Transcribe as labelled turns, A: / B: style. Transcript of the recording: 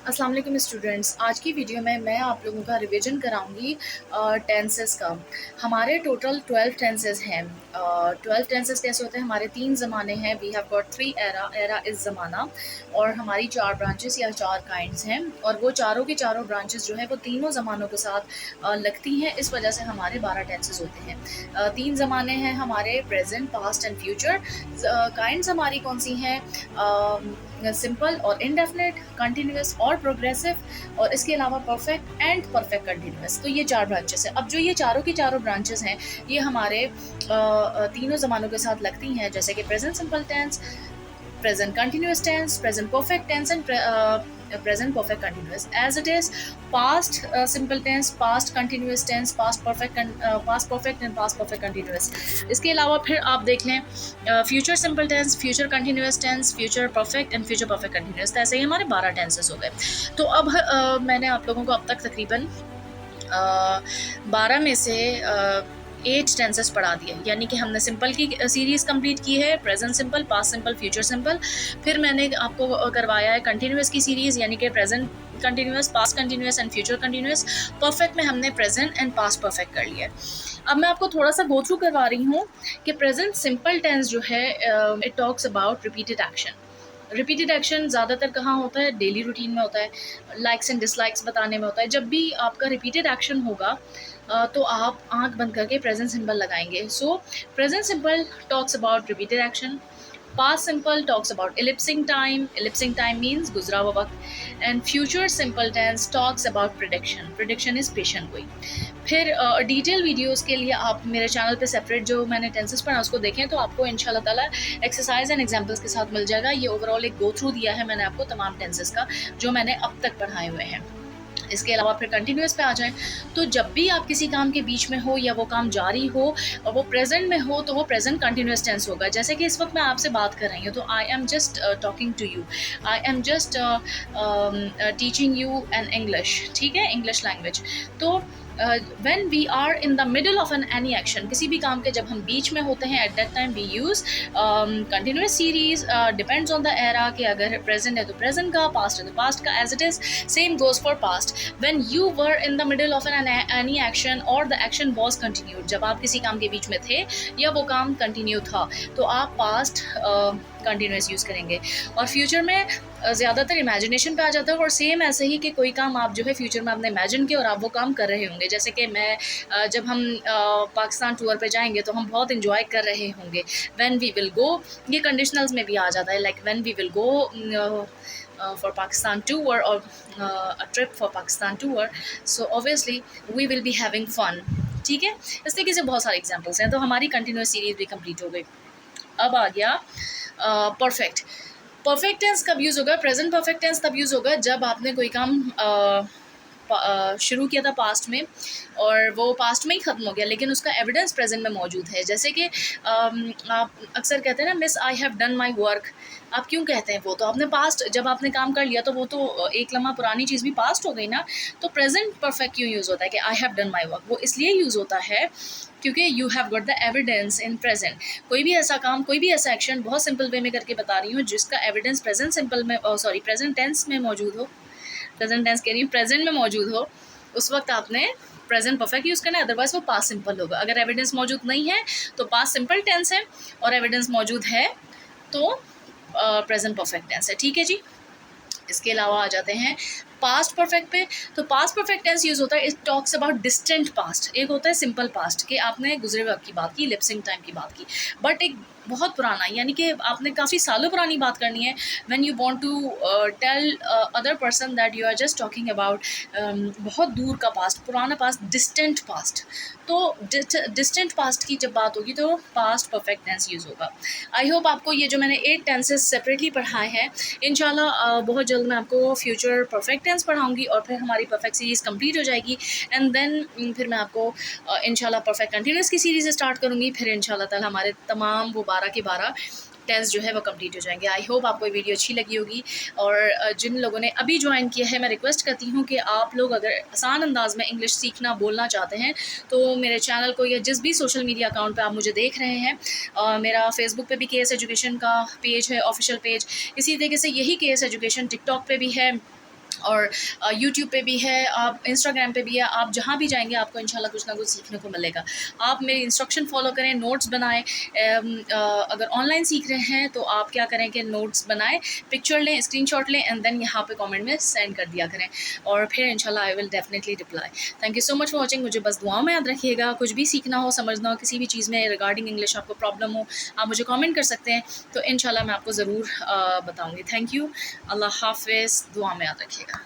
A: अस्सलाम वालेकुम स्टूडेंट्स। आज की वीडियो में मैं आप लोगों का रिवीजन कराऊंगी टेंसेस का। हमारे टोटल 12 टेंसेस हैं। 12 टेंसेस कैसे होते हैं? हमारे 3 ज़माने हैं। We have got 3 era is ज़माना, और हमारी 4 ब्रांचेस या 4 काइंड्स हैं, और वो चारों की चारों ब्रांचेस जो है वो तीनों ज़मानों के साथ लगती हैं। इस वजह से हमारे 12 टेंसेस होते हैं। 3 ज़माने हैं हमारे, present, past and future. Kinds हमारी कौन सी हैं? सिंपल और इनडेफिनेट, कंटिन्यूस और प्रोग्रेसिव, और इसके अलावा परफेक्ट एंड परफेक्ट कंटिन्यूस। तो ये 4 ब्रांचेस हैं। अब जो ये चारों की चारों ब्रांचेस हैं, ये हमारे तीनों ज़मानों के साथ लगती हैं, जैसे कि present simple tense, present continuous tense, present perfect tense, and present perfect continuous. As it is, past simple tense, past continuous tense, past perfect and past perfect continuous. इसके अलावा फिर आप देख लें future simple tense, future continuous tense, future perfect and future perfect continuous। तो ऐसे ही हमारे 12 tenses हो गए। तो अब मैंने आप लोगों को अब तक तकरीबन 12 में से 8 टेंसेस पढ़ा दिए। यानी कि हमने सिंपल की सीरीज़ कंप्लीट की है, present simple, past simple, future simple. फिर मैंने आपको करवाया है कंटिन्यूस की सीरीज़, यानी कि present continuous, past continuous and future continuous. Perfect में हमने प्रेजेंट एंड पास्ट परफेक्ट कर लिया है। अब मैं आपको थोड़ा सा गो थ्रू करवा रही हूँ कि प्रेजेंट सिंपल टेंस जो है, it talks about repeated action. Repeated action ज़्यादातर कहाँ होता है? डेली रूटीन में होता है, लाइक्स एंड डिसलाइक्स बताने में होता है। जब भी आपका रिपीटेड एक्शन होगा तो आप आंख बंद करके प्रेजेंट सिंपल लगाएंगे। सो present simple talks about repeated action. Past simple talks about elapsing time. Elapsing time means गुजरा हुआ वक्त. And future simple tense talks about prediction. Prediction is पेशन गोई। फिर डिटेल वीडियोस के लिए आप मेरे चैनल पे सेपरेट जो मैंने टेंसेस पढ़ा उसको देखें, तो आपको इंशाल्लाह ताला एक्सरसाइज एंड एग्जांपल्स के साथ मिल जाएगा। ये ओवरऑल एक गो थ्रू दिया है मैंने आपको तमाम टेंसेस का जो मैंने अब तक पढ़ाए हुए हैं। इसके अलावा फिर कंटिन्यूस पे आ जाएं, तो जब भी आप किसी काम के बीच में हो या वो काम जारी हो और वो प्रेजेंट में हो, तो वो प्रेजेंट कंटिन्यूस टेंस होगा। जैसे कि इस वक्त मैं आपसे बात कर रही हूँ, तो I am just talking to you, I am just teaching you an English. ठीक है, इंग्लिश लैंग्वेज। तो when we are in the middle of an any action, किसी भी काम के जब हम बीच में होते हैं, at that time we use continuous series, depends on the era, कि अगर present है तो present का, past है तो past का, as it is same goes for past। when you were in the middle of an any action or the action was continued, जब आप किसी काम के बीच में थे या वो काम continue था, तो आप past कंटिन्यूस यूज़ करेंगे। और फ्यूचर में ज़्यादातर इमेजिनेशन पे आ जाता है, और सेम ऐसे ही कि कोई काम आप जो है फ्यूचर में आपने इमेजिन किया और आप वो काम कर रहे होंगे। जैसे कि मैं जब हम पाकिस्तान टूर पे जाएंगे तो हम बहुत इंजॉय कर रहे होंगे। व्हेन वी विल गो, ये कंडीशनल्स में भी आ जाता है, like when we will go for Pakistan tour और a trip for Pakistan tour, so obviously we will be having fun. ठीक है, इस तरीके से बहुत सारे एग्जाम्पल्स हैं। तो हमारी कंटिन्यूस सीरीज भी कंप्लीट हो गई। अब आ गया परफेक्ट। परफेक्ट टेंस कब यूज़ होगा? प्रेजेंट परफेक्ट टेंस तब यूज़ होगा जब आपने कोई काम शुरू किया था पास्ट में, और वो पास्ट में ही ख़त्म हो गया, लेकिन उसका एविडेंस प्रेजेंट में मौजूद है। जैसे कि आप अक्सर कहते हैं ना, miss I have done my work. आप क्यों कहते हैं? वो तो आपने पास्ट, जब आपने काम कर लिया तो वो तो एक लम्हा पुरानी चीज़ भी पास्ट हो गई ना। तो प्रेजेंट परफेक्ट क्यों यूज़ होता है कि I have done my work? वो इसलिए यूज़ होता है क्योंकि you have got the evidence in present. कोई भी ऐसा काम, कोई भी ऐसा एक्शन, बहुत सिंपल वे में करके बता रही हूँ, जिसका एविडेंस प्रेजेंट सिंपल में प्रेजेंट टेंस में मौजूद हो, प्रेजेंट टेंस कह रही हूँ, प्रेजेंट में मौजूद हो, उस वक्त आपने प्रेजेंट परफेक्ट यूज़ करना है, अदरवाइज वो पास्ट सिंपल होगा। अगर एविडेंस मौजूद नहीं है तो पास्ट सिंपल टेंस है, और एविडेंस मौजूद है तो प्रेजेंट परफेक्ट टेंस है। ठीक है जी। इसके अलावा आ जाते हैं पास्ट परफेक्ट पे। तो पास्ट परफेक्ट टेंस यूज़ होता है, it talks about distant past. एक होता है सिंपल पास्ट, कि आपने गुजरे वक्त की बात की, लिपसिंग टाइम की बात की, बट एक बहुत पुराना, यानी कि आपने काफ़ी सालों पुरानी बात करनी है। When you want to tell other person that you are just talking about बहुत दूर का पास्ट, पुराना पास्ट, डिस्टेंट पास्ट। तो डिस्टेंट पास्ट की जब बात होगी तो पास्ट परफेक्ट टेंस यूज़ होगा। आई होप आपको ये जो मैंने 8 टेंसेस सेपरेटली पढ़ाए हैं, इंशाल्लाह बहुत जल्द मैं आपको फ्यूचर परफेक्ट टेंस पढ़ाऊंगी, और फिर हमारी परफेक्ट सीरीज़ कंप्लीट हो जाएगी। एंड देन फिर मैं आपको इंशाल्लाह परफेक्ट कंटिन्यूस की सीरीज़ स्टार्ट करूँगी। फिर इंशाल्लाह ताला हमारे तमाम वो 12 के 12 टेंस जो है वो कंप्लीट हो जाएंगे। आई होप आपको ये वीडियो अच्छी लगी होगी, और जिन लोगों ने अभी ज्वाइन किया है, मैं रिक्वेस्ट करती हूँ कि आप लोग अगर आसान अंदाज में इंग्लिश सीखना, बोलना चाहते हैं, तो मेरे चैनल को या जिस भी सोशल मीडिया अकाउंट पे आप मुझे देख रहे हैं, मेरा फेसबुक पे भी KS एजुकेशन का पेज है, ऑफिशियल पेज। इसी तरीके से यही KS एजुकेशन टिकटॉक पे भी है, और यूट्यूब पे भी है, आप इंस्टाग्राम पे भी है, आप जहाँ भी जाएंगे आपको इंशाल्लाह कुछ ना कुछ सीखने को मिलेगा। आप मेरी इंस्ट्रक्शन फॉलो करें, नोट्स बनाएं। अगर ऑनलाइन सीख रहे हैं तो आप क्या करें कि नोट्स बनाएं, पिक्चर लें, स्क्रीनशॉट लें एंड देन यहाँ पे कमेंट में सेंड कर दिया करें, और फिर इंशाल्लाह I will definitely reply. Thank you so much for watching. मुझे बस दुआओं में याद रखिएगा। कुछ भी सीखना हो, समझना हो, किसी भी चीज़ में रिगार्डिंग इंग्लिश आपको प्रॉब्लम हो, आप मुझे कॉमेंट कर सकते हैं, तो इंशाल्लाह मैं आपको ज़रूर बताऊँगी। Thank you. अल्लाह हाफ़िज़। दुआ में याद रखिएगा।